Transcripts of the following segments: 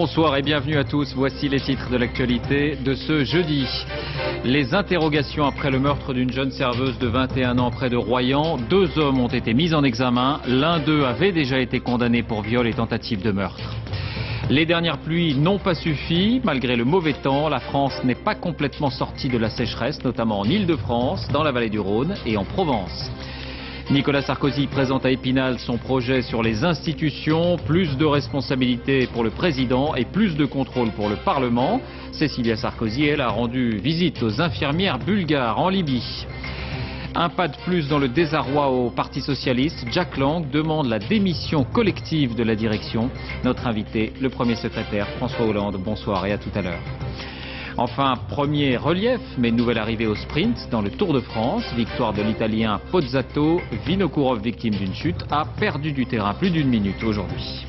Bonsoir et bienvenue à tous. Voici les titres de l'actualité de ce jeudi. Les interrogations après le meurtre d'une jeune serveuse de 21 ans près de Royan. 2 hommes ont été mis en examen. L'un d'eux avait déjà été condamné pour viol et tentative de meurtre. Les dernières pluies n'ont pas suffi. Malgré le mauvais temps, la France n'est pas complètement sortie de la sécheresse, notamment en Île-de-France, dans la vallée du Rhône et en Provence. Nicolas Sarkozy présente à Épinal son projet sur les institutions, plus de responsabilités pour le président et plus de contrôle pour le Parlement. Cécilia Sarkozy, elle, a rendu visite aux infirmières bulgares en Libye. Un pas de plus dans le désarroi au Parti socialiste. Jack Lang demande la démission collective de la direction. Notre invité, le premier secrétaire François Hollande. Bonsoir et à tout à l'heure. Enfin, premier relief, mais nouvelle arrivée au sprint dans le Tour de France. Victoire de l'Italien Pozzato. Vinokourov, victime d'une chute, a perdu du terrain plus d'1 minute aujourd'hui.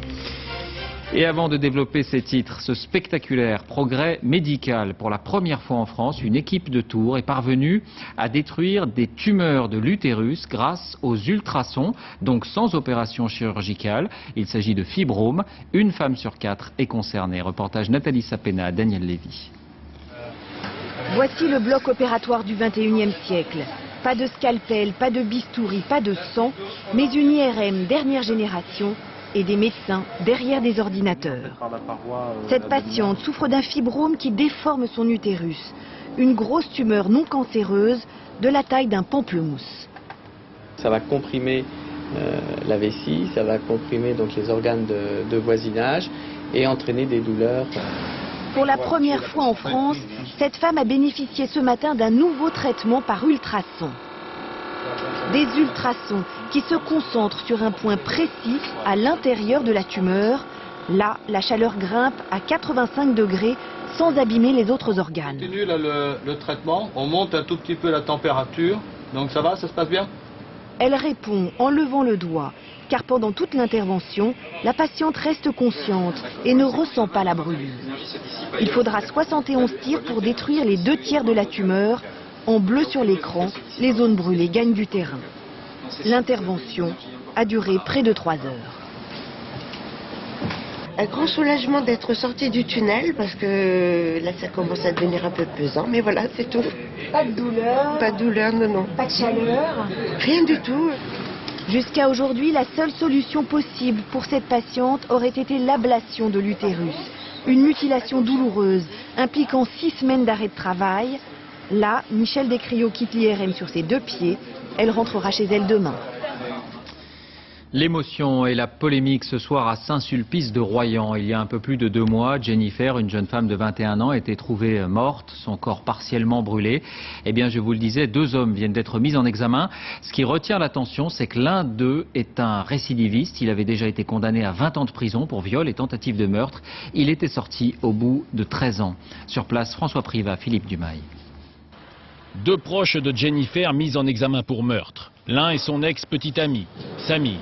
Et avant de développer ces titres, ce spectaculaire progrès médical. Pour la première fois en France, une équipe de Tours est parvenue à détruire des tumeurs de l'utérus grâce aux ultrasons, donc sans opération chirurgicale. Il s'agit de fibromes. 1 femme sur 4 est concernée. Reportage Nathalie Sapena, Daniel Lévy. Voici le bloc opératoire du 21e siècle. Pas de scalpel, pas de bistouri, pas de sang, mais une IRM dernière génération et des médecins derrière des ordinateurs. Cette patiente souffre d'un fibrome qui déforme son utérus, une grosse tumeur non cancéreuse de la taille d'un pamplemousse. Ça va comprimer la vessie, ça va comprimer donc les organes de voisinage et entraîner des douleurs. Pour la première fois en France, cette femme a bénéficié ce matin d'un nouveau traitement par ultrasons. Des ultrasons qui se concentrent sur un point précis à l'intérieur de la tumeur. Là, la chaleur grimpe à 85 degrés sans abîmer les autres organes. On continue là, le traitement, on monte un tout petit peu la température. Donc ça va, ça se passe bien? Elle répond en levant le doigt, car pendant toute l'intervention, la patiente reste consciente et ne ressent pas la brûlure. Il faudra 71 tirs pour détruire les 2 tiers de la tumeur. En bleu sur l'écran, les zones brûlées gagnent du terrain. L'intervention a duré près de 3 heures. Un grand soulagement d'être sorti du tunnel parce que là ça commence à devenir un peu pesant, mais voilà, c'est tout. Pas de douleur? Pas de douleur, non, non. Pas de chaleur? Rien du tout. Jusqu'à aujourd'hui, la seule solution possible pour cette patiente aurait été l'ablation de l'utérus. Une mutilation douloureuse impliquant 6 semaines d'arrêt de travail. Là, Michel Descriaux quitte l'IRM sur ses 2 pieds. Elle rentrera chez elle demain. L'émotion et la polémique ce soir à Saint-Sulpice de Royan. Il y a un peu plus de 2 mois, Jennifer, une jeune femme de 21 ans, a été trouvée morte, son corps partiellement brûlé. Eh bien, je vous le disais, 2 hommes viennent d'être mis en examen. Ce qui retient l'attention, c'est que l'un d'eux est un récidiviste. Il avait déjà été condamné à 20 ans de prison pour viol et tentative de meurtre. Il était sorti au bout de 13 ans. Sur place, François Privat, Philippe Dumail. 2 proches de Jennifer mis en examen pour meurtre. L'un est son ex-petit ami, Samy.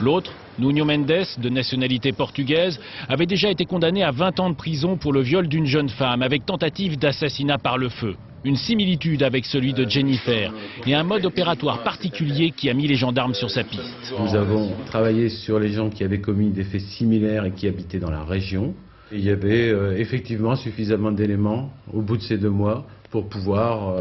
L'autre, Nuno Mendes, de nationalité portugaise, avait déjà été condamné à 20 ans de prison pour le viol d'une jeune femme avec tentative d'assassinat par le feu. Une similitude avec celui de Jennifer et un mode opératoire particulier qui a mis les gendarmes sur sa piste. Nous avons travaillé sur les gens qui avaient commis des faits similaires et qui habitaient dans la région. Il y avait effectivement suffisamment d'éléments au bout de ces 2 mois pour pouvoir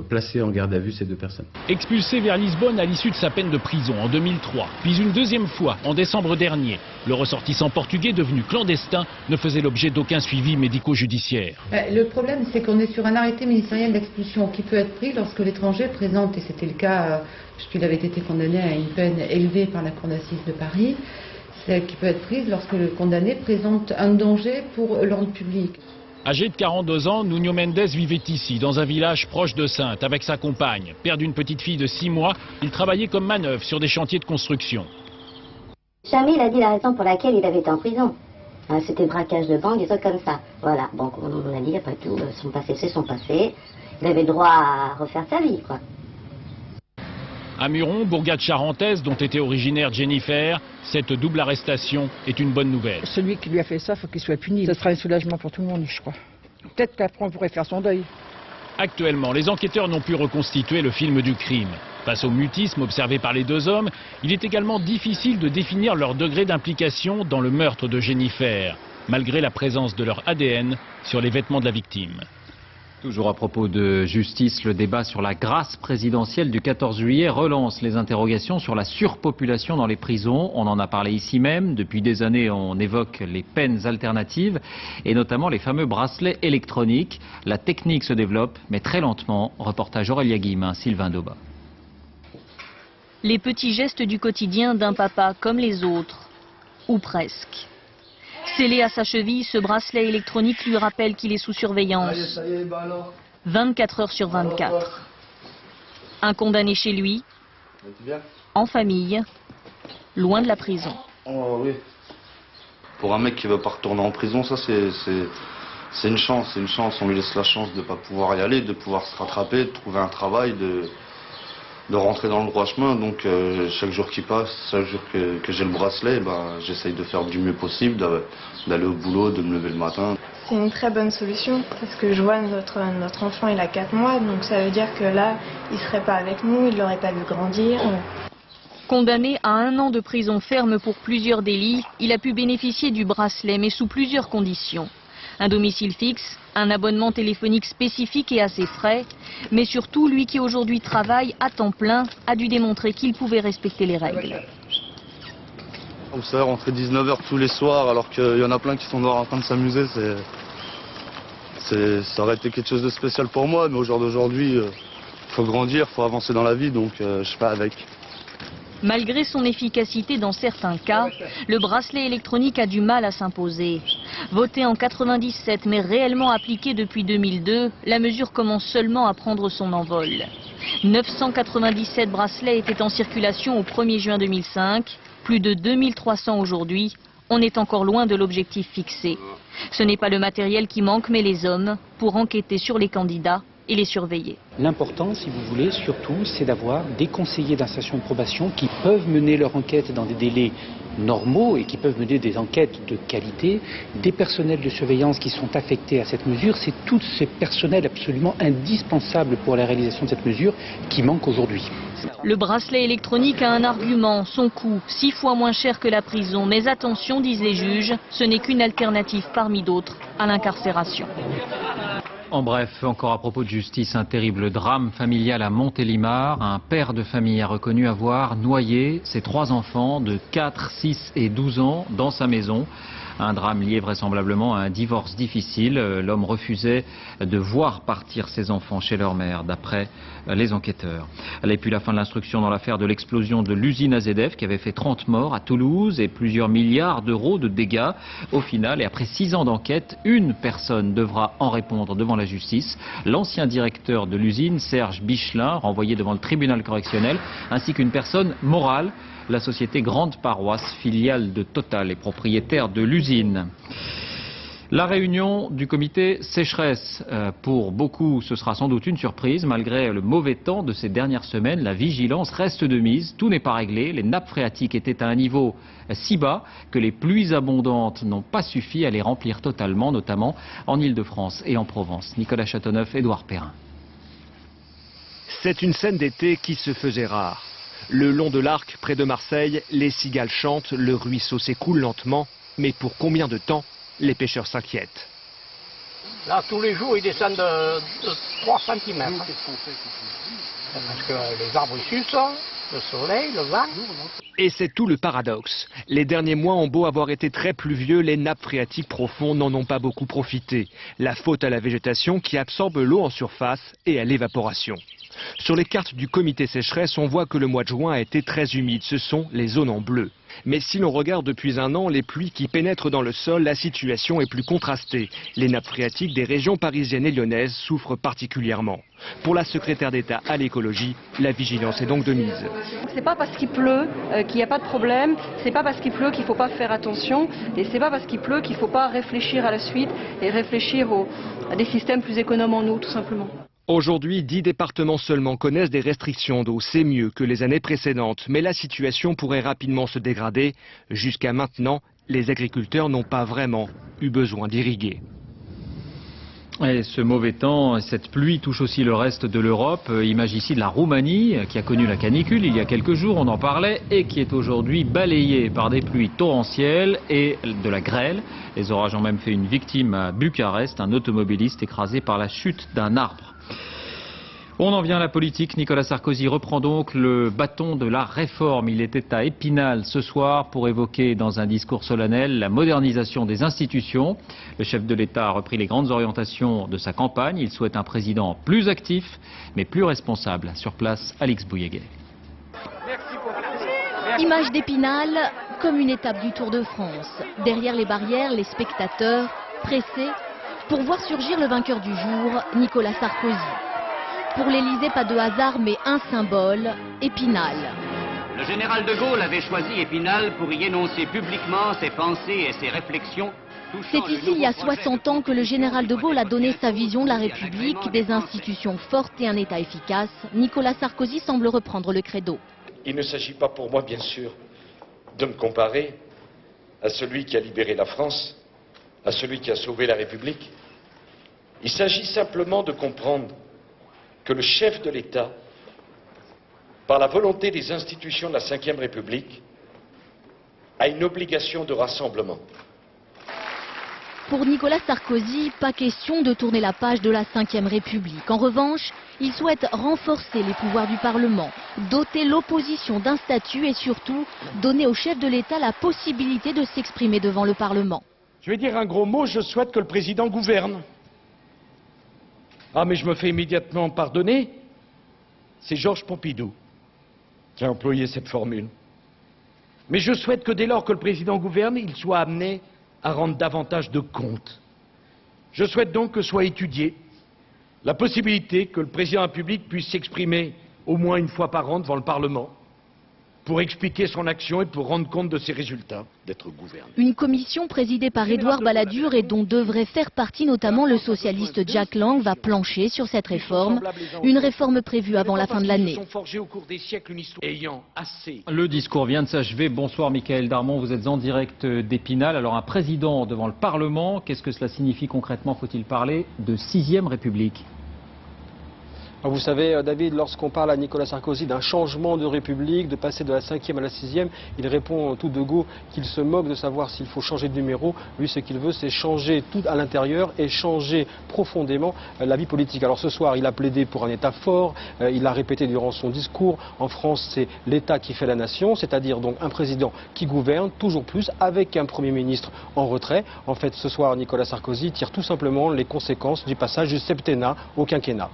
placer en garde à vue ces 2 personnes. Expulsé vers Lisbonne à l'issue de sa peine de prison en 2003, puis une 2e fois en décembre dernier, le ressortissant portugais devenu clandestin ne faisait l'objet d'aucun suivi médico-judiciaire. Le problème, c'est qu'on est sur un arrêté ministériel d'expulsion qui peut être pris lorsque l'étranger présente, et c'était le cas puisqu'il avait été condamné à une peine élevée par la Cour d'assises de Paris, qui peut être prise lorsque le condamné présente un danger pour l'ordre public. Âgé de 42 ans, Nuno Mendes vivait ici, dans un village proche de Saintes, avec sa compagne. Père d'une petite fille de 6 mois, il travaillait comme manœuvre sur des chantiers de construction. Jamais il a dit la raison pour laquelle il avait été en prison. C'était braquage de banque, des trucs comme ça. Voilà, bon, on a dit, après tout, son passé c'est son passé. Il avait le droit à refaire sa vie, quoi. À Muron, bourgade charentaise dont était originaire Jennifer, cette double arrestation est une bonne nouvelle. Celui qui lui a fait ça, il faut qu'il soit puni. Ce sera un soulagement pour tout le monde, je crois. Peut-être qu'après on pourrait faire son deuil. Actuellement, les enquêteurs n'ont pu reconstituer le film du crime. Face au mutisme observé par les 2 hommes, il est également difficile de définir leur degré d'implication dans le meurtre de Jennifer. malgré la présence de leur ADN sur les vêtements de la victime. Toujours à propos de justice, le débat sur la grâce présidentielle du 14 juillet relance les interrogations sur la surpopulation dans les prisons. On en a parlé ici même. Depuis des années, on évoque les peines alternatives et notamment les fameux bracelets électroniques. La technique se développe, mais très lentement. Reportage Aurélia Guillemin, Sylvain Dauba. Les petits gestes du quotidien d'un papa comme les autres, ou presque. Scellé à sa cheville, ce bracelet électronique lui rappelle qu'il est sous surveillance. 24 heures sur 24. Un condamné chez lui, en famille, loin de la prison. Oh, oui. Pour un mec qui ne veut pas retourner en prison, ça c'est une chance. On lui laisse la chance de ne pas pouvoir y aller, de pouvoir se rattraper, de trouver un travail, de rentrer dans le droit chemin. Donc chaque jour qui passe, chaque jour que j'ai le bracelet, j'essaye de faire du mieux possible, d'aller au boulot, de me lever le matin. C'est une très bonne solution parce que je vois notre enfant, il a 4 mois, donc ça veut dire que là, il serait pas avec nous, il l'aurait pas vu grandir. Condamné à 1 an de prison ferme pour plusieurs délits, il a pu bénéficier du bracelet, mais sous plusieurs conditions. Un domicile fixe, un abonnement téléphonique spécifique et à ses frais, mais surtout, lui qui aujourd'hui travaille à temps plein, a dû démontrer qu'il pouvait respecter les règles. Comme ça, rentrer 19h tous les soirs alors qu'il y en a plein qui sont dehors en train de s'amuser, ça aurait été quelque chose de spécial pour moi, mais au jour d'aujourd'hui, il faut grandir, il faut avancer dans la vie, donc je fais avec. Malgré son efficacité dans certains cas, le bracelet électronique a du mal à s'imposer. Voté en 97 mais réellement appliqué depuis 2002, la mesure commence seulement à prendre son envol. 997 bracelets étaient en circulation au 1er juin 2005, plus de 2300 aujourd'hui. On est encore loin de l'objectif fixé. Ce n'est pas le matériel qui manque mais les hommes pour enquêter sur les candidats et les surveiller. L'important, si vous voulez, surtout, c'est d'avoir des conseillers d'insertion de probation qui peuvent mener leur enquête dans des délais normaux et qui peuvent mener des enquêtes de qualité, des personnels de surveillance qui sont affectés à cette mesure. C'est tous ces personnels absolument indispensables pour la réalisation de cette mesure qui manquent aujourd'hui. Le bracelet électronique a un argument, son coût, 6 fois moins cher que la prison. Mais attention, disent les juges, ce n'est qu'une alternative parmi d'autres à l'incarcération. En bref, encore à propos de justice, un terrible drame familial à Montélimar. Un père de famille a reconnu avoir noyé ses 3 enfants de 4, 6 et 12 ans dans sa maison. Un drame lié vraisemblablement à un divorce difficile. L'homme refusait de voir partir ses enfants chez leur mère, d'après les enquêteurs. Et puis la fin de l'instruction dans l'affaire de l'explosion de l'usine AZF qui avait fait 30 morts à Toulouse et plusieurs milliards d'euros de dégâts. Au final, et après 6 ans d'enquête, une personne devra en répondre devant la justice. L'ancien directeur de l'usine, Serge Bichelin, renvoyé devant le tribunal correctionnel, ainsi qu'une personne morale, la société Grande Paroisse, filiale de Total et propriétaire de l'usine. La réunion du comité sécheresse, pour beaucoup, ce sera sans doute une surprise. Malgré le mauvais temps de ces dernières semaines, la vigilance reste de mise. Tout n'est pas réglé. Les nappes phréatiques étaient à un niveau si bas que les pluies abondantes n'ont pas suffi à les remplir totalement, notamment en Île-de-France et en Provence. Nicolas Châteauneuf, Édouard Perrin. C'est une scène d'été qui se faisait rare. Le long de l'Arc, près de Marseille, les cigales chantent, le ruisseau s'écoule lentement. Mais pour combien de temps? Les pêcheurs s'inquiètent. Là, tous les jours, ils descendent de 3 cm. Parce que les arbres sucent, le soleil, le vent. Et c'est tout le paradoxe. Les derniers mois ont beau avoir été très pluvieux, les nappes phréatiques profondes n'en ont pas beaucoup profité. La faute à la végétation qui absorbe l'eau en surface et à l'évaporation. Sur les cartes du comité sécheresse, on voit que le mois de juin a été très humide. Ce sont les zones en bleu. Mais si l'on regarde depuis 1 an les pluies qui pénètrent dans le sol, la situation est plus contrastée. Les nappes phréatiques des régions parisiennes et lyonnaises souffrent particulièrement. Pour la secrétaire d'État à l'écologie, la vigilance est donc de mise. C'est pas parce qu'il pleut qu'il n'y a pas de problème, c'est pas parce qu'il pleut qu'il ne faut pas faire attention, et c'est pas parce qu'il pleut qu'il ne faut pas réfléchir à la suite et réfléchir à des systèmes plus économes en eau, tout simplement. Aujourd'hui, 10 départements seulement connaissent des restrictions d'eau. C'est mieux que les années précédentes, mais la situation pourrait rapidement se dégrader. Jusqu'à maintenant, les agriculteurs n'ont pas vraiment eu besoin d'irriguer. Et ce mauvais temps, cette pluie touche aussi le reste de l'Europe. Image ici de la Roumanie qui a connu la canicule il y a quelques jours, on en parlait, et qui est aujourd'hui balayée par des pluies torrentielles et de la grêle. Les orages ont même fait une victime à Bucarest, un automobiliste écrasé par la chute d'un arbre. On en vient à la politique. Nicolas Sarkozy reprend donc le bâton de la réforme. Il était à Épinal ce soir pour évoquer dans un discours solennel la modernisation des institutions. Le chef de l'État a repris les grandes orientations de sa campagne. Il souhaite un président plus actif, mais plus responsable. Sur place, Alix Bouilléguet. Image d'Épinal comme une étape du Tour de France. Derrière les barrières, les spectateurs pressés pour voir surgir le vainqueur du jour, Nicolas Sarkozy. Pour l'Élysée, pas de hasard, mais un symbole, Épinal. Le général de Gaulle avait choisi Épinal pour y énoncer publiquement ses pensées et ses réflexions. C'est ici, il y a 60 ans, que le général de Gaulle a donné sa vision de la République, des institutions fortes et un État efficace. Nicolas Sarkozy semble reprendre le credo. Il ne s'agit pas pour moi, bien sûr, de me comparer à celui qui a libéré la France, à celui qui a sauvé la République. Il s'agit simplement de comprendre que le chef de l'État, par la volonté des institutions de la Ve République, a une obligation de rassemblement. Pour Nicolas Sarkozy, pas question de tourner la page de la Ve République. En revanche, il souhaite renforcer les pouvoirs du Parlement, doter l'opposition d'un statut et surtout donner au chef de l'État la possibilité de s'exprimer devant le Parlement. Je vais dire un gros mot, je souhaite que le président gouverne. Ah, mais je me fais immédiatement pardonner. C'est Georges Pompidou qui a employé cette formule. Mais je souhaite que dès lors que le président gouverne, il soit amené à rendre davantage de comptes. Je souhaite donc que soit étudiée la possibilité que le président de la République puisse s'exprimer au moins une fois par an devant le Parlement pour expliquer son action et pour rendre compte de ses résultats, d'être gouverné. Une commission présidée par Édouard Balladur et dont devrait faire partie notamment le socialiste Jack Lang va plancher sur cette réforme. Une réforme prévue avant la fin de l'année. Le discours vient de s'achever. Bonsoir Michaël Darmon, vous êtes en direct d'Épinal. Alors un président devant le Parlement, qu'est-ce que cela signifie concrètement? Faut-il parler de 6e République? Vous savez, David, lorsqu'on parle à Nicolas Sarkozy d'un changement de République, de passer de la 5e à la 6e, il répond tout de go qu'il se moque de savoir s'il faut changer de numéro. Lui, ce qu'il veut, c'est changer tout à l'intérieur et changer profondément la vie politique. Alors ce soir, il a plaidé pour un État fort, il l'a répété durant son discours. En France, c'est l'État qui fait la nation, c'est-à-dire donc un président qui gouverne toujours plus avec un Premier ministre en retrait. En fait, ce soir, Nicolas Sarkozy tire tout simplement les conséquences du passage du septennat au quinquennat.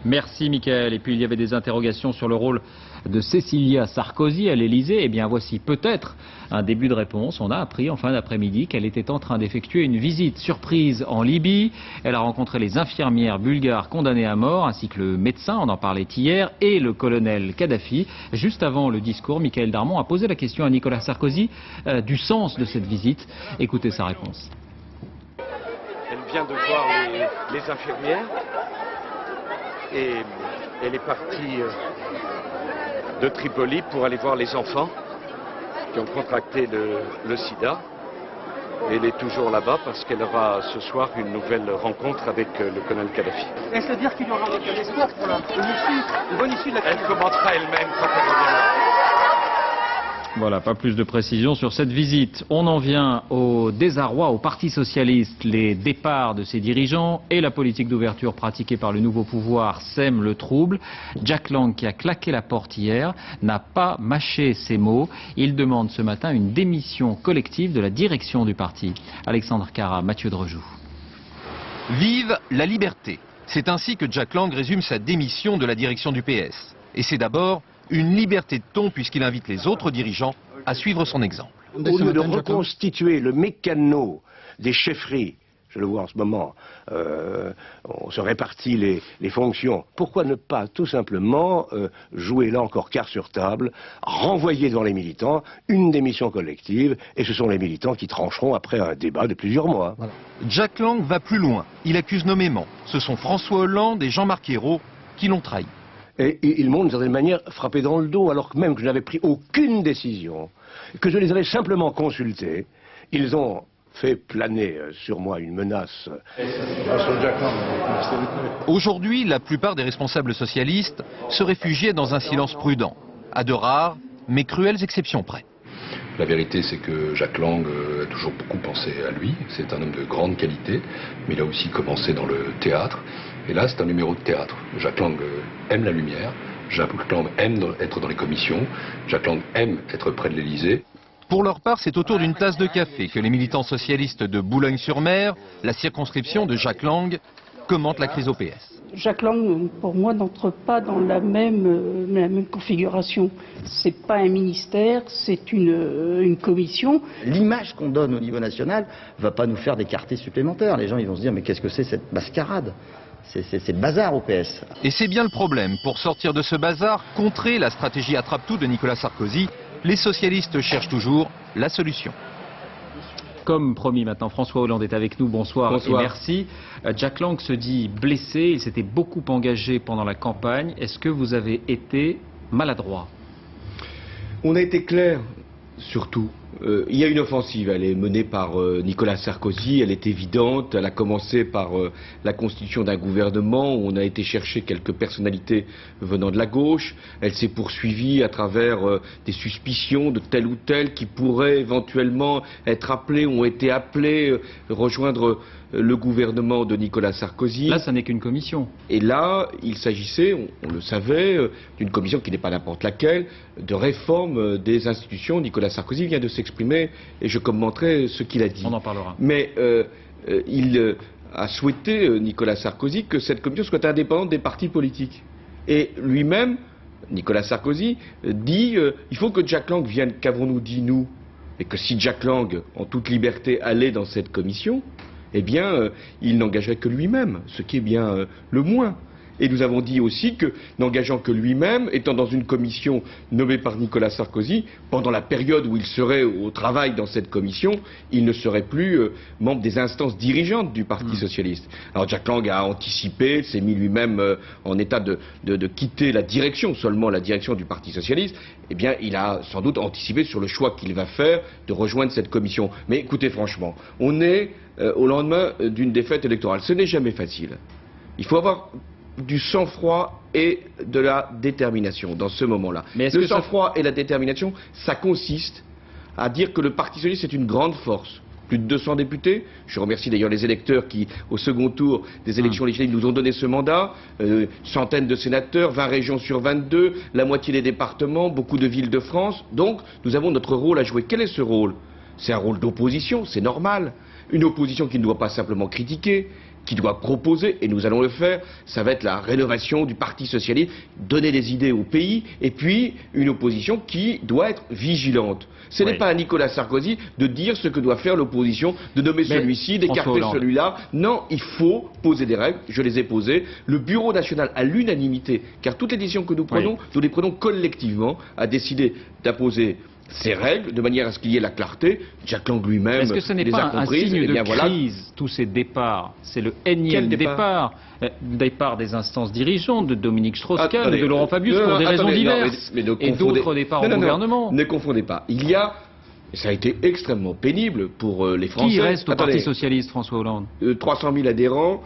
Merci Michaël. Et puis il y avait des interrogations sur le rôle de Cécilia Sarkozy à l'Élysée. Eh bien voici peut-être un début de réponse. On a appris en fin d'après-midi qu'elle était en train d'effectuer une visite surprise en Libye. Elle a rencontré les infirmières bulgares condamnées à mort ainsi que le médecin, on en parlait hier, et le colonel Kadhafi. Juste avant le discours, Michaël Darmon a posé la question à Nicolas Sarkozy du sens de cette visite. Écoutez sa réponse. Elle vient de voir les infirmières. Et elle est partie de Tripoli pour aller voir les enfants qui ont contracté le sida. Et elle est toujours là-bas parce qu'elle aura ce soir une nouvelle rencontre avec le colonel Kadhafi. Est-ce dire qu'il y aura un espoir pour une bonne issue de la crise? Elle commentera elle-même quand elle reviendra. Voilà, pas plus de précisions sur cette visite. On en vient au désarroi au Parti socialiste. Les départs de ses dirigeants et la politique d'ouverture pratiquée par le nouveau pouvoir sèment le trouble. Jack Lang, qui a claqué la porte hier, n'a pas mâché ses mots. Il demande ce matin une démission collective de la direction du parti. Alexandre Cara, Mathieu Drejoux. Vive la liberté. C'est ainsi que Jack Lang résume sa démission de la direction du PS. Et c'est d'abord une liberté de ton puisqu'il invite les autres dirigeants à suivre son exemple. Au lieu de reconstituer le mécano des chefferies, je le vois en ce moment, on se répartit les fonctions, pourquoi ne pas tout simplement jouer là encore quart sur table, renvoyer devant les militants une démission collective, et ce sont les militants qui trancheront après un débat de plusieurs mois. Voilà. Jack Lang va plus loin, il accuse nommément. Ce sont François Hollande et Jean-Marc Ayrault qui l'ont trahi. Et ils m'ont d'une certaine manière frappé dans le dos, alors que même que je n'avais pris aucune décision, que je les avais simplement consultés. Ils ont fait planer sur moi une menace. Aujourd'hui, la plupart des responsables socialistes se réfugiaient dans un silence prudent, à de rares mais cruelles exceptions près. La vérité, c'est que Jack Lang a toujours beaucoup pensé à lui. C'est un homme de grande qualité, mais il a aussi commencé dans le théâtre. Et là, c'est un numéro de théâtre. Jack Lang aime la lumière, Jack Lang aime être dans les commissions, Jack Lang aime être près de l'Élysée. Pour leur part, c'est autour d'une tasse de café que les militants socialistes de Boulogne-sur-Mer, la circonscription de Jack Lang, commentent la crise au PS. Jack Lang, pour moi, n'entre pas dans la même configuration. C'est pas un ministère, c'est une commission. L'image qu'on donne au niveau national va pas nous faire des quartiers supplémentaires. Les gens ils vont se dire mais qu'est-ce que c'est cette mascarade? C'est le bazar au PS. Et c'est bien le problème. Pour sortir de ce bazar, contrer la stratégie attrape-tout de Nicolas Sarkozy, les socialistes cherchent toujours la solution. Comme promis maintenant, François Hollande est avec nous. Bonsoir, Bonsoir. Et merci. Jack Lang se dit blessé, il s'était beaucoup engagé pendant la campagne. Est-ce que vous avez été maladroit? On a été clair, surtout. Il y a une offensive, elle est menée par Nicolas Sarkozy, elle est évidente, elle a commencé par la constitution d'un gouvernement où on a été chercher quelques personnalités venant de la gauche, elle s'est poursuivie à travers des suspicions de tel ou tel qui pourraient éventuellement être appelés, ont été appelés, rejoindre le gouvernement de Nicolas Sarkozy. Là, ça n'est qu'une commission. Et là, il s'agissait, on le savait, d'une commission qui n'est pas n'importe laquelle, de réforme des institutions. Nicolas Sarkozy vient de s'exprimer et je commenterai ce qu'il a dit. On en parlera. Mais il a souhaité, Nicolas Sarkozy, que cette commission soit indépendante des partis politiques. Et lui-même, Nicolas Sarkozy, dit il faut que Jack Lang vienne. Qu'avons-nous dit, nous? Et que si Jack Lang, en toute liberté, allait dans cette commission, eh bien, il n'engagerait que lui-même, ce qui est bien le moins. Et nous avons dit aussi que, n'engageant que lui-même, étant dans une commission nommée par Nicolas Sarkozy, pendant la période où il serait au travail dans cette commission, il ne serait plus membre des instances dirigeantes du Parti socialiste. Alors Jack Lang a anticipé, s'est mis lui-même en état de quitter la direction, seulement la direction du Parti socialiste. Eh bien, il a sans doute anticipé sur le choix qu'il va faire de rejoindre cette commission. Mais écoutez, franchement, on est au lendemain d'une défaite électorale. Ce n'est jamais facile. Il faut avoir du sang-froid et de la détermination dans ce moment-là. Le sang-froid et la détermination, ça consiste à dire que le Parti socialiste est une grande force. Plus de 200 députés. Je remercie d'ailleurs les électeurs qui, au second tour des élections législatives, nous ont donné ce mandat. Centaines de sénateurs, 20 régions sur 22, la moitié des départements, beaucoup de villes de France. Donc, nous avons notre rôle à jouer. Quel est ce rôle? C'est un rôle d'opposition, c'est normal. Une opposition qui ne doit pas simplement critiquer, qui doit proposer, et nous allons le faire, ça va être la rénovation du Parti socialiste, donner des idées au pays, et puis une opposition qui doit être vigilante. Ce n'est pas à Nicolas Sarkozy de dire ce que doit faire l'opposition, de nommer celui-ci, d'écarter celui-là. Non, il faut poser des règles, je les ai posées. Le Bureau national, à l'unanimité, car toutes les décisions que nous prenons, nous les prenons collectivement, a décidé d'imposer ces règles, de manière à ce qu'il y ait la clarté. Jack Lang lui-même les a comprises. Est-ce que ce n'est pas un signe de crise, tous ces départs? C'est le énième départ des instances dirigeantes, de Dominique Strauss-Kahn, de Laurent Fabius, pour des raisons diverses, et d'autres départs au gouvernement. Ne confondez pas. Il y a, et ça a été extrêmement pénible pour les Français. Qui reste au Parti socialiste, François Hollande? 300 000 adhérents,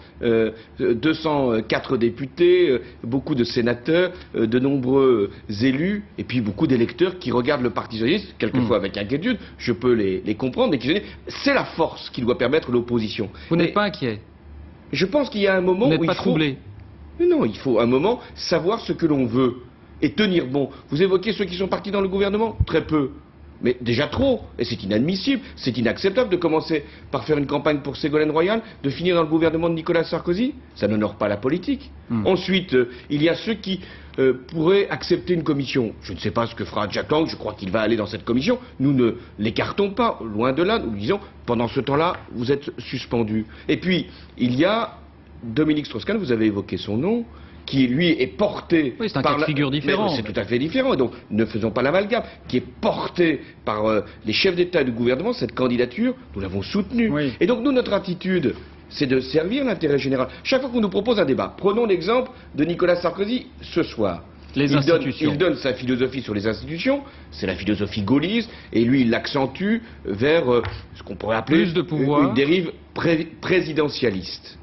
204 députés, beaucoup de sénateurs, de nombreux élus, et puis beaucoup d'électeurs qui regardent le Parti socialiste, quelquefois avec inquiétude, je peux les comprendre, et qui se disent, c'est la force qui doit permettre l'opposition. Vous n'êtes pas inquiet? Je pense qu'il y a un moment où il faut... Vous n'êtes pas troublé? Non, il faut un moment savoir ce que l'on veut, et tenir bon. Vous évoquez ceux qui sont partis dans le gouvernement? Très peu. Mais déjà trop, et c'est inadmissible, c'est inacceptable de commencer par faire une campagne pour Ségolène Royal, de finir dans le gouvernement de Nicolas Sarkozy, ça n'honore pas la politique. Ensuite, il y a ceux qui pourraient accepter une commission. Je ne sais pas ce que fera Jack Lang, je crois qu'il va aller dans cette commission, nous ne l'écartons pas, loin de là, nous lui disons, pendant ce temps-là, vous êtes suspendu. Et puis, il y a Dominique Strauss-Kahn, vous avez évoqué son nom, qui lui est porté c'est un cas de figure différent. C'est tout à fait différent, et donc ne faisons pas l'amalgame, qui est porté par les chefs d'État et de gouvernement, cette candidature, nous l'avons soutenue. Et donc nous, notre attitude, c'est de servir l'intérêt général. Chaque fois qu'on nous propose un débat, prenons l'exemple de Nicolas Sarkozy ce soir. Il donne sa philosophie sur les institutions, c'est la philosophie gaulliste, et lui il l'accentue vers ce qu'on pourrait appeler plus de pouvoir. Une dérive présidentialiste.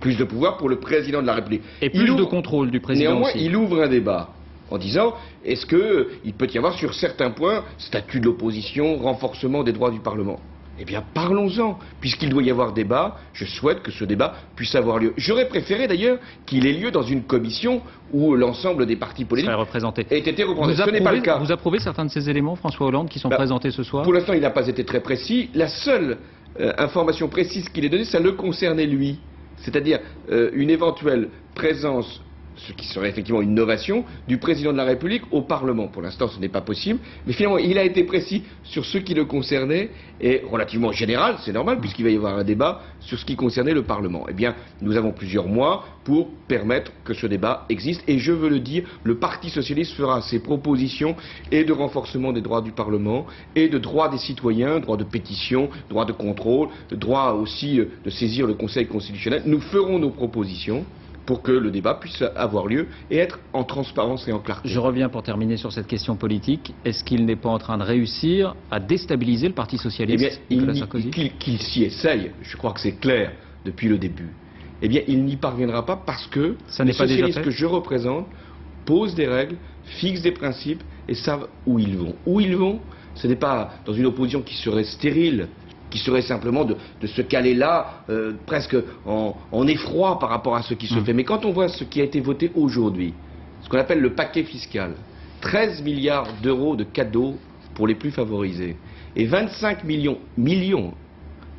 Plus de pouvoir pour le président de la République. Et plus de contrôle du président néanmoins, aussi. Il ouvre un débat en disant, est-ce qu'il peut y avoir sur certains points, statut de l'opposition, renforcement des droits du Parlement? Eh bien, parlons-en. Puisqu'il doit y avoir débat, je souhaite que ce débat puisse avoir lieu. J'aurais préféré d'ailleurs qu'il ait lieu dans une commission où l'ensemble des partis politiques ait été représenté. Ce n'est pas le cas. Vous approuvez certains de ces éléments, François Hollande, qui sont présentés ce soir? Pour l'instant, il n'a pas été très précis. La seule information précise qu'il ait donnée, ça le concernait lui. C'est-à-dire une éventuelle présence, ce qui serait effectivement une innovation, du président de la République au Parlement. Pour l'instant, ce n'est pas possible. Mais finalement, il a été précis sur ce qui le concernait et relativement général, c'est normal, puisqu'il va y avoir un débat sur ce qui concernait le Parlement. Eh bien, nous avons plusieurs mois pour permettre que ce débat existe. Et je veux le dire, le Parti socialiste fera ses propositions et de renforcement des droits du Parlement et de droits des citoyens, droit de pétition, droit de contrôle, droit aussi de saisir le Conseil constitutionnel. Nous ferons nos propositions pour que le débat puisse avoir lieu et être en transparence et en clarté. Je reviens pour terminer sur cette question politique. Est-ce qu'il n'est pas en train de réussir à déstabiliser le Parti socialiste, Nicolas Sarkozy ? Qu'il s'y essaye, je crois que c'est clair depuis le début. Eh bien, il n'y parviendra pas parce que les socialistes que je représente posent des règles, fixent des principes et savent où ils vont. Où ils vont, ce n'est pas dans une opposition qui serait stérile, qui serait simplement de se caler là, presque en effroi par rapport à ce qui se fait. Mais quand on voit ce qui a été voté aujourd'hui, ce qu'on appelle le paquet fiscal, 13 milliards d'euros de cadeaux pour les plus favorisés, et 25 millions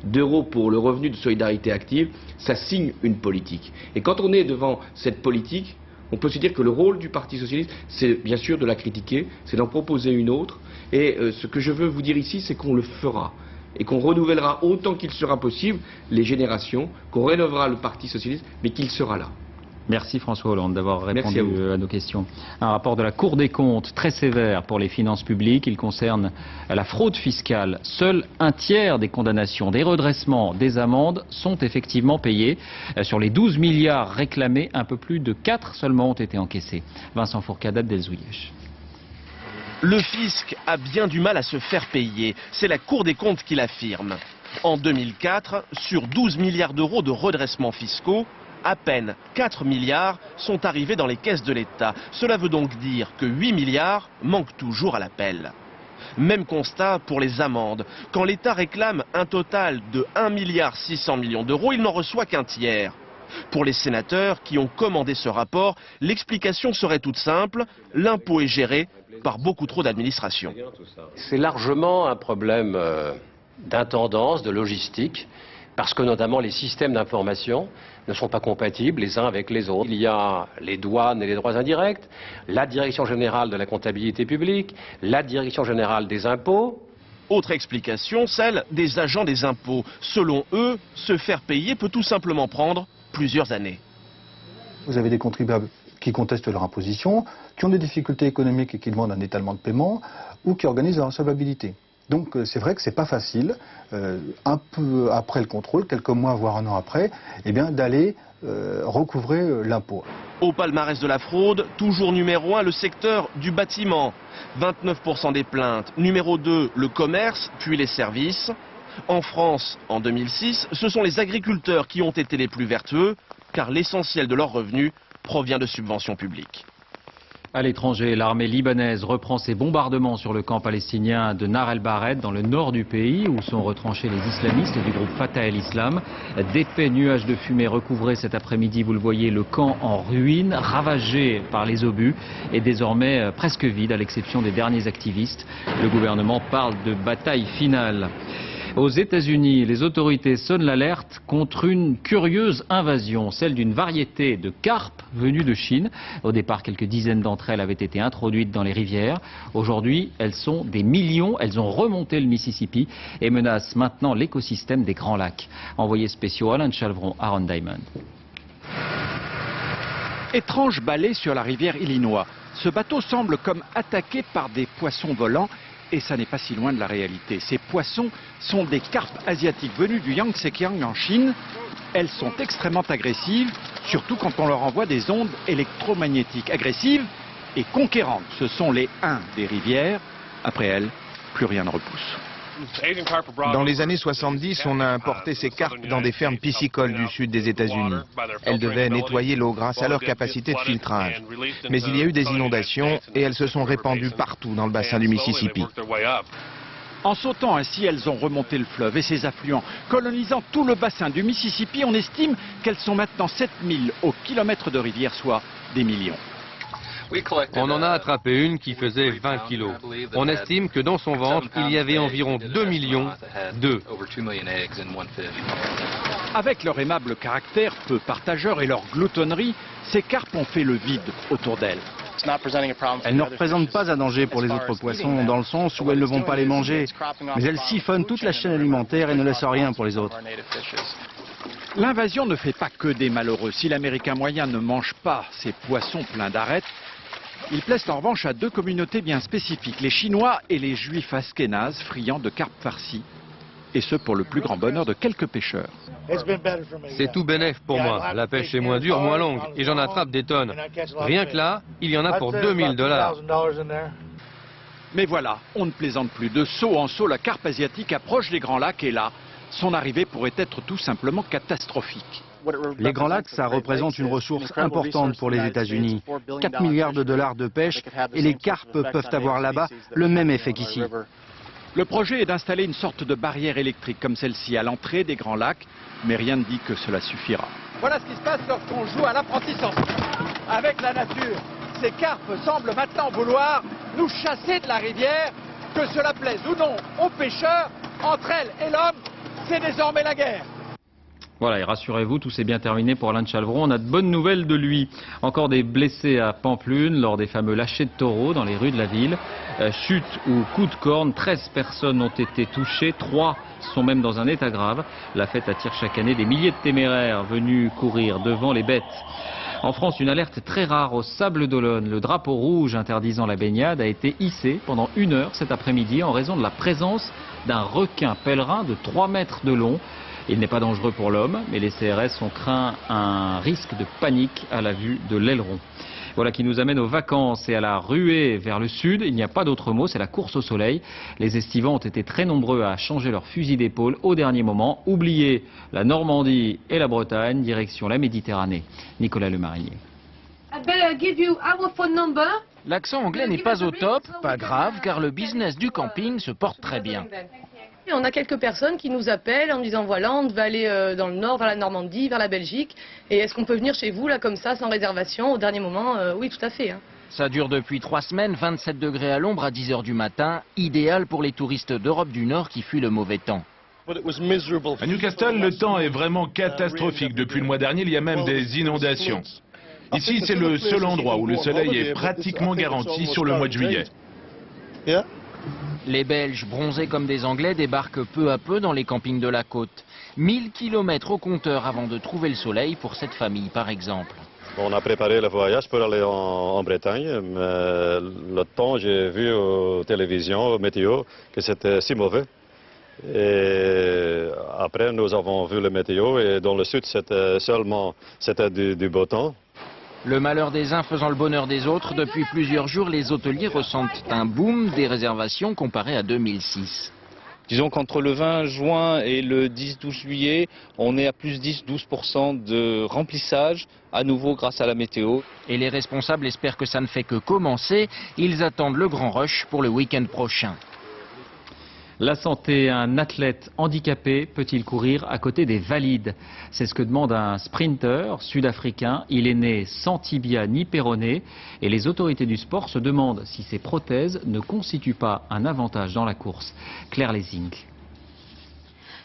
d'euros pour le revenu de solidarité active, ça signe une politique. Et quand on est devant cette politique, on peut se dire que le rôle du Parti socialiste, c'est bien sûr de la critiquer, c'est d'en proposer une autre. Et ce que je veux vous dire ici, c'est qu'on le fera. Et qu'on renouvellera autant qu'il sera possible les générations, qu'on rénovera le Parti socialiste, mais qu'il sera là. Merci François Hollande d'avoir répondu à nos questions. Un rapport de la Cour des comptes très sévère pour les finances publiques. Il concerne la fraude fiscale. Seul un tiers des condamnations, des redressements, des amendes sont effectivement payés. Sur les 12 milliards réclamés, un peu plus de 4 seulement ont été encaissés. Vincent Fourcade, Abdelzouyesh. Le fisc a bien du mal à se faire payer. C'est la Cour des comptes qui l'affirme. En 2004, sur 12 milliards d'euros de redressements fiscaux, à peine 4 milliards sont arrivés dans les caisses de l'État. Cela veut donc dire que 8 milliards manquent toujours à l'appel. Même constat pour les amendes. Quand l'État réclame un total de 1,6 milliard d'euros, il n'en reçoit qu'un tiers. Pour les sénateurs qui ont commandé ce rapport, l'explication serait toute simple, l'impôt est géré par beaucoup trop d'administration. C'est largement un problème d'intendance, de logistique, parce que notamment les systèmes d'information ne sont pas compatibles les uns avec les autres. Il y a les douanes et les droits indirects, la Direction générale de la comptabilité publique, la Direction générale des impôts. Autre explication, celle des agents des impôts. Selon eux, se faire payer peut tout simplement prendre plusieurs années. Vous avez des contribuables qui contestent leur imposition, qui ont des difficultés économiques et qui demandent un étalement de paiement ou qui organisent leur insolvabilité. Donc c'est vrai que c'est pas facile, un peu après le contrôle, quelques mois voire un an après, eh bien d'aller recouvrer l'impôt. Au palmarès de la fraude, toujours numéro 1, le secteur du bâtiment. 29% des plaintes. Numéro 2, le commerce, puis les services. En France, en 2006, ce sont les agriculteurs qui ont été les plus vertueux, car l'essentiel de leurs revenus provient de subventions publiques. À l'étranger, l'armée libanaise reprend ses bombardements sur le camp palestinien de Nar el-Bared, dans le nord du pays, où sont retranchés les islamistes du groupe Fatah el-Islam. D'épais nuages de fumée recouvraient cet après-midi, vous le voyez, le camp en ruine, ravagé par les obus, et désormais presque vide, à l'exception des derniers activistes. Le gouvernement parle de bataille finale. Aux États-Unis, les autorités sonnent l'alerte contre une curieuse invasion, celle d'une variété de carpes venues de Chine. Au départ, quelques dizaines d'entre elles avaient été introduites dans les rivières. Aujourd'hui, elles sont des millions, elles ont remonté le Mississippi et menacent maintenant l'écosystème des Grands Lacs. Envoyés spéciaux Alain Chalvron, Aaron Diamond. Étrange balai sur la rivière Illinois. Ce bateau semble comme attaqué par des poissons volants. Et ça n'est pas si loin de la réalité. Ces poissons sont des carpes asiatiques venues du Yangtze-Kiang en Chine. Elles sont extrêmement agressives, surtout quand on leur envoie des ondes électromagnétiques. Agressives et conquérantes. Ce sont les 1 des rivières. Après elles, plus rien ne repousse. Dans les années 70, on a importé ces carpes dans des fermes piscicoles du sud des États-Unis. Elles devaient nettoyer l'eau grâce à leur capacité de filtrage. Mais il y a eu des inondations et elles se sont répandues partout dans le bassin du Mississippi. En sautant ainsi, elles ont remonté le fleuve et ses affluents. Colonisant tout le bassin du Mississippi, on estime qu'elles sont maintenant 7000 au kilomètre de rivière, soit des millions. On en a attrapé une qui faisait 20 kilos. On estime que dans son ventre, il y avait environ 2 millions d'œufs. Avec leur aimable caractère, peu partageur et leur gloutonnerie, ces carpes ont fait le vide autour d'elles. Elles ne représentent pas un danger pour les autres poissons dans le sens où elles ne vont pas les manger. Mais elles siphonnent toute la chaîne alimentaire et ne laissent rien pour les autres. L'invasion ne fait pas que des malheureux. Si l'Américain moyen ne mange pas ces poissons pleins d'arêtes, ils plaisent en revanche à 2 communautés bien spécifiques, les Chinois et les Juifs askénazes friands de carpes farcies. Et ce pour le plus grand bonheur de quelques pêcheurs. C'est tout bénef pour moi. La pêche est moins dure, moins longue, et j'en attrape des tonnes. Rien que là, il y en a pour $2000. Mais voilà, on ne plaisante plus. De saut en saut, la carpe asiatique approche des Grands Lacs et là, son arrivée pourrait être tout simplement catastrophique. Les Grands Lacs, ça représente une ressource importante pour les États-Unis. 4 milliards de dollars de pêche et les carpes peuvent avoir là-bas le même effet qu'ici. Le projet est d'installer une sorte de barrière électrique comme celle-ci à l'entrée des Grands Lacs, mais rien ne dit que cela suffira. Voilà ce qui se passe lorsqu'on joue à l'apprenti sorcier avec la nature. Ces carpes semblent maintenant vouloir nous chasser de la rivière, que cela plaise ou non aux pêcheurs. Entre elles et l'homme, c'est désormais la guerre. Voilà, et rassurez-vous, tout s'est bien terminé pour Alain de Chalvron. On a de bonnes nouvelles de lui. Encore des blessés à Pampelune lors des fameux lâchers de taureaux dans les rues de la ville. Chute ou coup de corne, 13 personnes ont été touchées, 3 sont même dans un état grave. La fête attire chaque année des milliers de téméraires venus courir devant les bêtes. En France, une alerte très rare au Sable d'Olonne. Le drapeau rouge interdisant la baignade a été hissé pendant 1 heure cet après-midi en raison de la présence d'un requin pèlerin de 3 mètres de long. Il n'est pas dangereux pour l'homme, mais les CRS ont craint un risque de panique à la vue de l'aileron. Voilà qui nous amène aux vacances et à la ruée vers le sud. Il n'y a pas d'autre mot, c'est la course au soleil. Les estivants ont été très nombreux à changer leur fusil d'épaule au dernier moment. Oubliez la Normandie et la Bretagne, direction la Méditerranée. Nicolas Lemarinier. L'accent anglais n'est pas au top, pas grave, car le business du camping se porte très bien. On a quelques personnes qui nous appellent en disant voilà, on devait aller dans le nord, vers la Normandie, vers la Belgique. Et est-ce qu'on peut venir chez vous là comme ça, sans réservation, au dernier moment? Oui, tout à fait. Ça dure depuis 3 semaines, 27 degrés à l'ombre à 10 h du matin, idéal pour les touristes d'Europe du Nord qui fuient le mauvais temps. À Newcastle, le temps est vraiment catastrophique. Depuis le mois dernier, il y a même des inondations. Ici, c'est le seul endroit où le soleil est pratiquement garanti sur le mois de juillet. Les Belges, bronzés comme des Anglais, débarquent peu à peu dans les campings de la côte. 1000 km au compteur avant de trouver le soleil pour cette famille, par exemple. On a préparé le voyage pour aller en Bretagne, mais le temps, j'ai vu aux télévisions, aux météo, que c'était si mauvais. Et après, nous avons vu le météo et dans le sud, c'était du beau temps. Le malheur des uns faisant le bonheur des autres, depuis plusieurs jours, les hôteliers ressentent un boom des réservations comparé à 2006. Disons qu'entre le 20 juin et le 10-12 juillet, on est à plus 10-12% de remplissage, à nouveau grâce à la météo. Et les responsables espèrent que ça ne fait que commencer. Ils attendent le grand rush pour le week-end prochain. La santé, un athlète handicapé peut-il courir à côté des valides? C'est ce que demande un sprinter sud-africain. Il est né sans tibia ni péroné et les autorités du sport se demandent si ces prothèses ne constituent pas un avantage dans la course. Claire Lezing.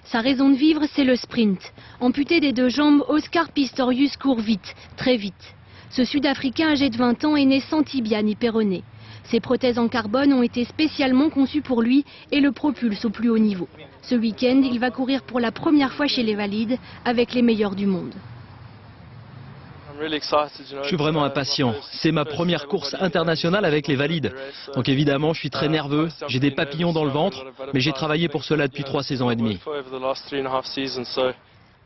Sa raison de vivre, c'est le sprint. Amputé des 2 jambes, Oscar Pistorius court vite, très vite. Ce Sud-Africain âgé de 20 ans est né sans tibia ni péroné. Ces prothèses en carbone ont été spécialement conçues pour lui et le propulsent au plus haut niveau. Ce week-end, il va courir pour la première fois chez les valides avec les meilleurs du monde. Je suis vraiment impatient. C'est ma première course internationale avec les valides. Donc évidemment, je suis très nerveux, j'ai des papillons dans le ventre, mais j'ai travaillé pour cela depuis 3 saisons et demie.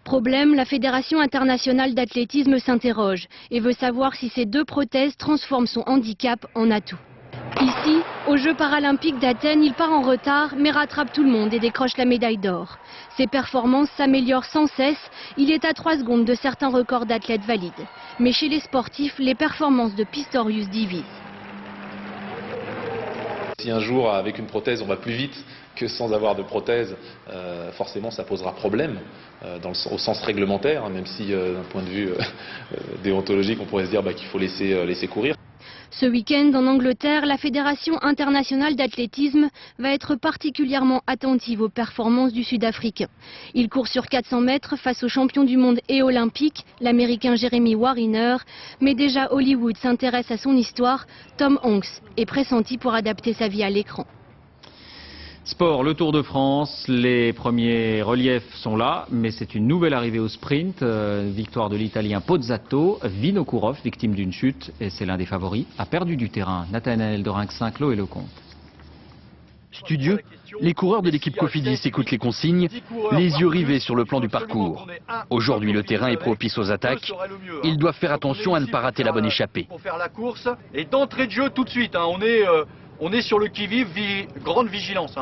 Problème, la Fédération internationale d'athlétisme s'interroge et veut savoir si ces 2 prothèses transforment son handicap en atout. Ici, aux Jeux paralympiques d'Athènes, il part en retard mais rattrape tout le monde et décroche la médaille d'or. Ses performances s'améliorent sans cesse, il est à 3 secondes de certains records d'athlètes valides. Mais chez les sportifs, les performances de Pistorius divisent. Si un jour, avec une prothèse, on va plus vite que sans avoir de prothèse, forcément ça posera problème au sens réglementaire, même si d'un point de vue déontologique, on pourrait se dire qu'il faut laisser courir. Ce week-end, en Angleterre, la Fédération internationale d'athlétisme va être particulièrement attentive aux performances du Sud-Africain. Il court sur 400 mètres face au champion du monde et olympique, l'Américain Jeremy Wariner. Mais déjà Hollywood s'intéresse à son histoire. Tom Hanks est pressenti pour adapter sa vie à l'écran. Sport, le Tour de France, les premiers reliefs sont là, mais c'est une nouvelle arrivée au sprint. Victoire de l'Italien Pozzato, Vinokourov, victime d'une chute, et c'est l'un des favoris, a perdu du terrain. Nathanaël Dorinx, Chloé Lecomte. Studieux, les coureurs de l'équipe Cofidis écoutent les consignes, les yeux rivés sur le plan du parcours. Aujourd'hui, le terrain est propice aux attaques. Ils doivent faire attention à ne pas rater la bonne échappée. Pour faire la course, et d'entrée de jeu tout de suite, on est sur le qui-vive, grande vigilance.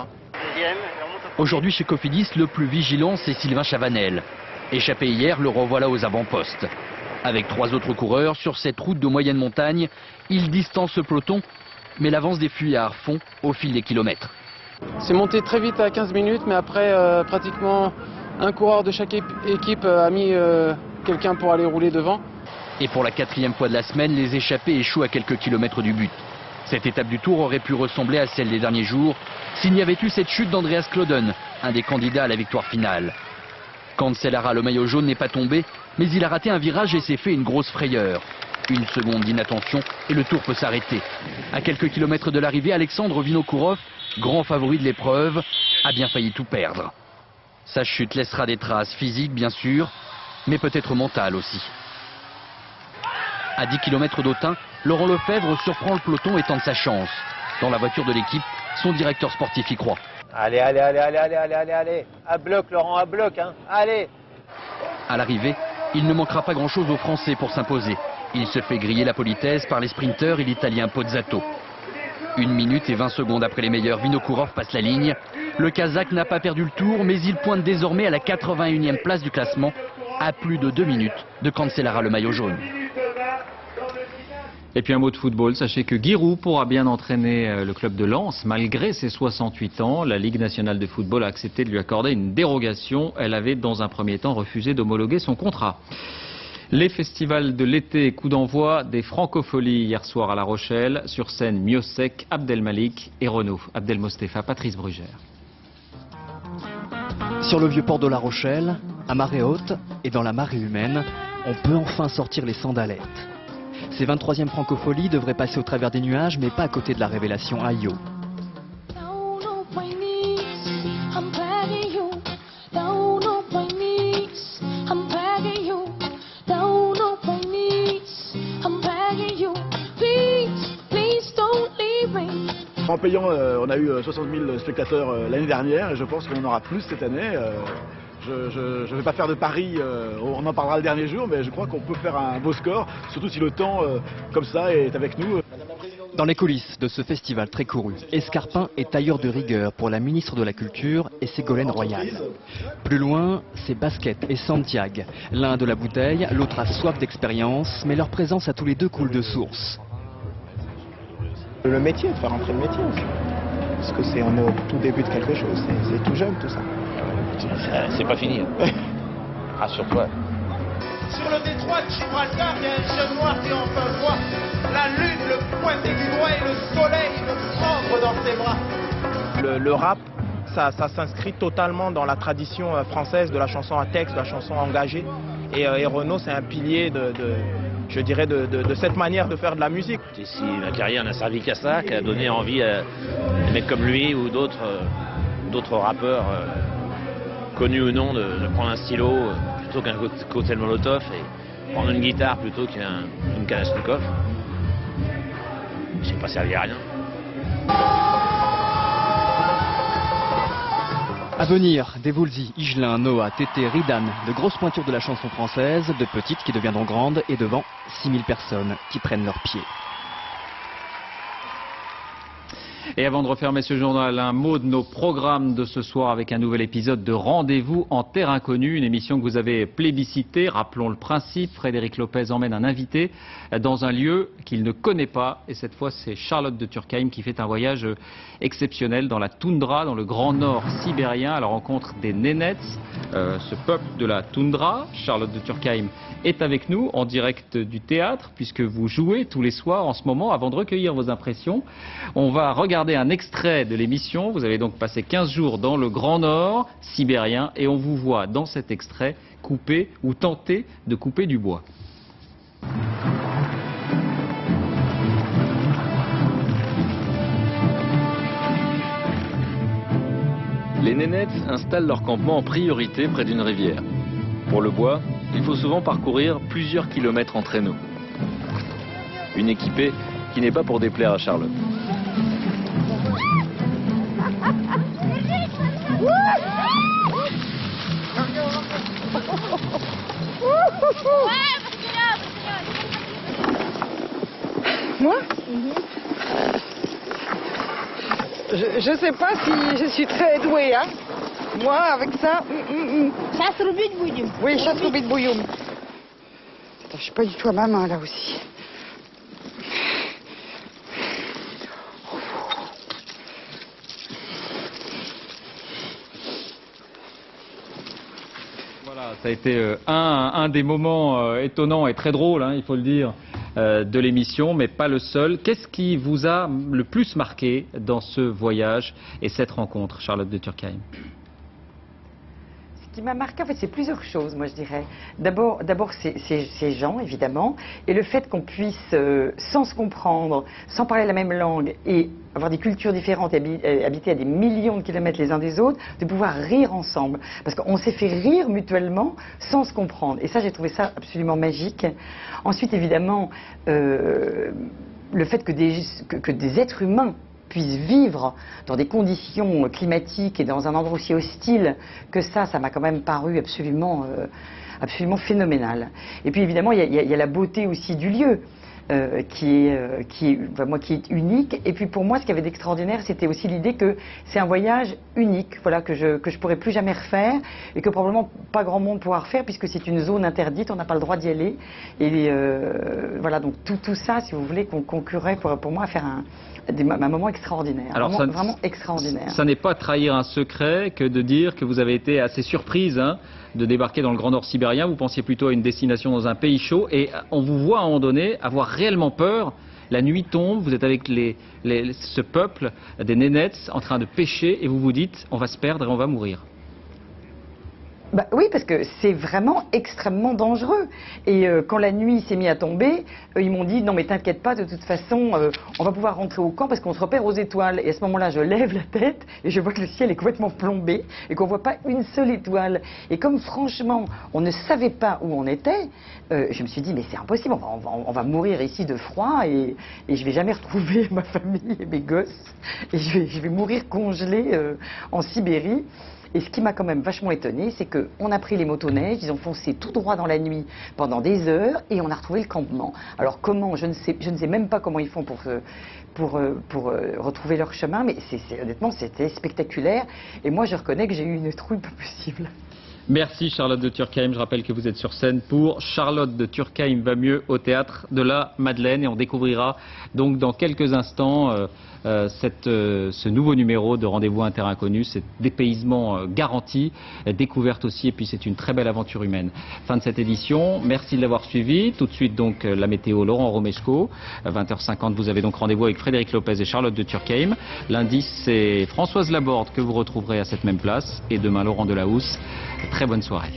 Aujourd'hui chez Cofidis, le plus vigilant, c'est Sylvain Chavanel. Échappé hier, le revoilà aux avant-postes. Avec 3 autres coureurs, sur cette route de moyenne montagne, il distance ce peloton, mais l'avance des fuyards fond au fil des kilomètres. C'est monté très vite à 15 minutes, mais après, pratiquement un coureur de chaque équipe a mis quelqu'un pour aller rouler devant. Et pour la 4e fois de la semaine, les échappés échouent à quelques kilomètres du but. Cette étape du Tour aurait pu ressembler à celle des derniers jours s'il n'y avait eu cette chute d'Andreas Klöden, un des candidats à la victoire finale. Cancellara, le maillot jaune, n'est pas tombé, mais il a raté un virage et s'est fait une grosse frayeur. Une seconde d'inattention et le Tour peut s'arrêter. À quelques kilomètres de l'arrivée, Alexandre Vinokourov, grand favori de l'épreuve, a bien failli tout perdre. Sa chute laissera des traces physiques, bien sûr, mais peut-être mentales aussi. À 10 km d'Autun, Laurent Lefebvre surprend le peloton et tente sa chance. Dans la voiture de l'équipe, son directeur sportif y croit. Allez, à bloc Laurent, à bloc, hein, allez. À l'arrivée, il ne manquera pas grand-chose aux Français pour s'imposer. Il se fait griller la politesse par les sprinteurs et l'Italien Pozzato. 1 minute et 20 secondes après les meilleurs, Vinokourov passe la ligne. Le Kazakh n'a pas perdu le Tour, mais il pointe désormais à la 81e place du classement, à plus de 2 minutes de Cancellara, le maillot jaune. Et puis un mot de football, sachez que Giroud pourra bien entraîner le club de Lens malgré ses 68 ans. La Ligue nationale de football a accepté de lui accorder une dérogation. Elle avait dans un premier temps refusé d'homologuer son contrat. Les festivals de l'été, coup d'envoi des Francopholies hier soir à La Rochelle. Sur scène, Miossec, Abdelmalik et Renaud. Abdelmostefa, Patrice Brugère. Sur le vieux port de La Rochelle, à marée haute et dans la marée humaine, on peut enfin sortir les sandalettes. Ces 23e Francopholies devraient passer au travers des nuages, mais pas à côté de la révélation Ayo. En payant, on a eu 60 000 spectateurs l'année dernière et je pense qu'on en aura plus cette année. Je ne vais pas faire de pari, on en parlera le dernier jour, mais je crois qu'on peut faire un beau score, surtout si le temps, comme ça, est avec nous. Dans les coulisses de ce festival très couru, Escarpin est tailleur de rigueur pour la ministre de la Culture et Ségolène Royal. Plus loin, c'est Basket et Santiago. L'un a de la bouteille, l'autre a soif d'expérience, mais leur présence à tous les deux coule de source. Le métier, de faire entrer le métier aussi. Parce que on est au tout début de quelque chose, c'est tout jeune tout ça. C'est pas fini. Rassure-toi. Sur le détroit de Gibraltar, il y a un jeune noir qui enfin voit la lune le pointer du doigt et le soleil le prendre dans ses bras. Le rap, ça s'inscrit totalement dans la tradition française de la chanson à texte, de la chanson engagée. Et Renaud, c'est un pilier je dirais, de cette manière de faire de la musique. Si ma carrière n'a servi qu'à ça, qu'à donner envie à des mecs comme lui ou d'autres rappeurs connus ou non de prendre un stylo plutôt qu'un cocktail Molotov et prendre une guitare plutôt qu'une Kalachnikov. Je n'ai pas servi à rien. À venir, des Woolsey, Higelin, Noah, Tété, Ridan, de grosses pointures de la chanson française, de petites qui deviendront grandes et devant 6000 personnes qui prennent leurs pieds. Et avant de refermer ce journal, un mot de nos programmes de ce soir avec un nouvel épisode de Rendez-vous en Terre Inconnue, une émission que vous avez plébiscitée. Rappelons le principe, Frédéric Lopez emmène un invité dans un lieu qu'il ne connaît pas. Et cette fois, c'est Charlotte de Turckheim qui fait un voyage exceptionnel dans la toundra, dans le grand nord sibérien, à la rencontre des Nénets, ce peuple de la toundra. Charlotte de Turckheim est avec nous en direct du théâtre, puisque vous jouez tous les soirs en ce moment. Avant de recueillir vos impressions, on va regarder un extrait de l'émission. Vous avez donc passé 15 jours dans le Grand Nord sibérien et on vous voit dans cet extrait couper ou tenter de couper du bois. Les Nénets installent leur campement en priorité près d'une rivière. Pour le bois, il faut souvent parcourir plusieurs kilomètres en traîneau. Une équipée qui n'est pas pour déplaire à Charlotte. Moi Je sais pas si je suis très douée, hein. Moi, avec ça... Oui, chasse rubit bouilloum. Je suis pas du tout à ma main, là aussi. Voilà, ça a été un des moments étonnants et très drôles, hein, il faut le dire, de l'émission, mais pas le seul. Qu'est-ce qui vous a le plus marqué dans ce voyage et cette rencontre, Charlotte de Turckheim? Ce qui m'a marqué, en fait, c'est plusieurs choses, moi, je dirais. D'abord, ces gens, évidemment, et le fait qu'on puisse, sans se comprendre, sans parler la même langue, et avoir des cultures différentes, et habiter à des millions de kilomètres les uns des autres, de pouvoir rire ensemble. Parce qu'on s'est fait rire mutuellement sans se comprendre. Et ça, j'ai trouvé ça absolument magique. Ensuite, évidemment, le fait que des êtres humains puissent vivre dans des conditions climatiques et dans un endroit aussi hostile que ça m'a quand même paru absolument phénoménal. Et puis évidemment, il y a la beauté aussi du lieu. Qui est unique. Et puis pour moi, ce qu'il y avait d'extraordinaire, c'était aussi l'idée que c'est un voyage unique, voilà, que je pourrais plus jamais refaire et que probablement pas grand monde pourra refaire puisque c'est une zone interdite, on n'a pas le droit d'y aller. Et voilà, donc tout ça, si vous voulez, concurrait pour moi à faire un moment extraordinaire. Alors vraiment extraordinaire. Ça n'est pas trahir un secret que de dire que vous avez été assez surprise, hein, de débarquer dans le Grand Nord sibérien. Vous pensiez plutôt à une destination dans un pays chaud et on vous voit à un moment donné avoir réellement peur. La nuit tombe, vous êtes avec ce peuple des Nénets en train de pêcher et vous vous dites on va se perdre et on va mourir. Bah oui, parce que c'est vraiment extrêmement dangereux. Et quand la nuit s'est mise à tomber, ils m'ont dit non mais t'inquiète pas, de toute façon on va pouvoir rentrer au camp parce qu'on se repère aux étoiles. Et à ce moment-là, je lève la tête et je vois que le ciel est complètement plombé et qu'on voit pas une seule étoile. Et comme franchement, on ne savait pas où on était, je me suis dit mais c'est impossible, on va mourir ici de froid et je vais jamais retrouver ma famille et mes gosses et je vais mourir congelée en Sibérie. Et ce qui m'a quand même vachement étonné, c'est qu'on a pris les motoneiges, ils ont foncé tout droit dans la nuit pendant des heures et on a retrouvé le campement. Alors comment, je ne sais même pas comment ils font pour retrouver leur chemin, mais honnêtement c'était spectaculaire. Et moi je reconnais que j'ai eu une trouille pas possible. Merci Charlotte de Turckheim. Je rappelle que vous êtes sur scène pour Charlotte de Turckheim va mieux au théâtre de la Madeleine et on découvrira donc dans quelques instants ce nouveau numéro de Rendez-vous en Terre Inconnue, c'est dépaysement garanti, découverte aussi et puis c'est une très belle aventure humaine. Fin de cette édition, merci de l'avoir suivi. Tout de suite donc la météo Laurent Romeshko, 20h50 vous avez donc rendez-vous avec Frédéric Lopez et Charlotte de Turckheim. Lundi c'est Françoise Laborde que vous retrouverez à cette même place et demain Laurent Delahousse. Très bonne soirée.